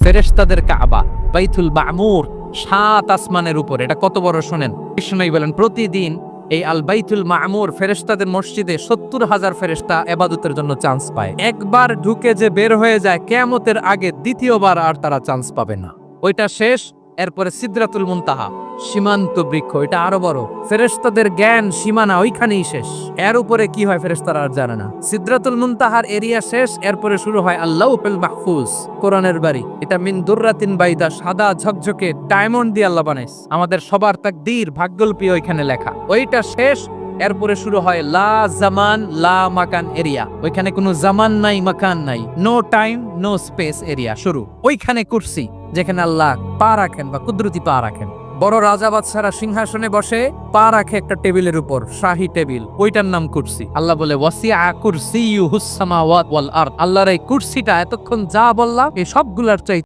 ফেরেশতাদের কাবা, বাইতুল মামুর 7 আসমানের উপর। এটা কত বড় শোনেন। কৃষ্ণই বলেন প্রতিদিন এই আল বাইতুল মামুর ফেরেশতাদের মসজিদে 70,000 ফেরেশতা ইবাদতের জন্য চান্স পায়। একবার ঢুকে যে বের হয়ে যায় কিয়ামতের আগে দ্বিতীয়বার আর তারা চান্স পাবে না। ওইটা শেষ। এরপরে সিদরাতুল মুনতাহা, সীমান্ত বৃক্ষ, এটা আরো বড়। ফেরেশতাদের জ্ঞান সীমানা ওইখানেই শেষ। এর উপরে কি হয় ফেরেশতারা আর জানে না। সিদরাতুল মুনতাহার এরিয়া শেষ, এরপরে শুরু হয় আল্লাহুল মাহফুজ, কোরআনের বাড়ি। এটা মিন দুররাতিন বাইদা, সাদা ঝকঝকে ডায়মন্ড দিয়ে আল্লাহ বানাইছে। আমাদের সবার তাকদীর ভাগ্যলিপি ওইখানে লেখা। ওইটা শেষ, এরপরে শুরু হয় লা জামান লা মাকান এরিয়া। ওইখানে কোনো জামান নাই, মাকান নাই, no time no space area শুরু। ওইখানে কুরসি, যেখানে আল্লাহ পা রাখেন বা কুদরতি পা রাখেন। বড় রাজা বাদশারা সিংহাসনে বসে পা রাখে একটা টেবিলের উপর, শাহী টেবিল, ওইটার নাম কুরসি। আল্লাহ বলে ওয়াসিআ কুরসিয়ুহুস সামাওয়াত ওয়াল আরদ। আল্লাহর এই কুরসিটা এতক্ষণ যা বললাম এই সবগুলার চাইতে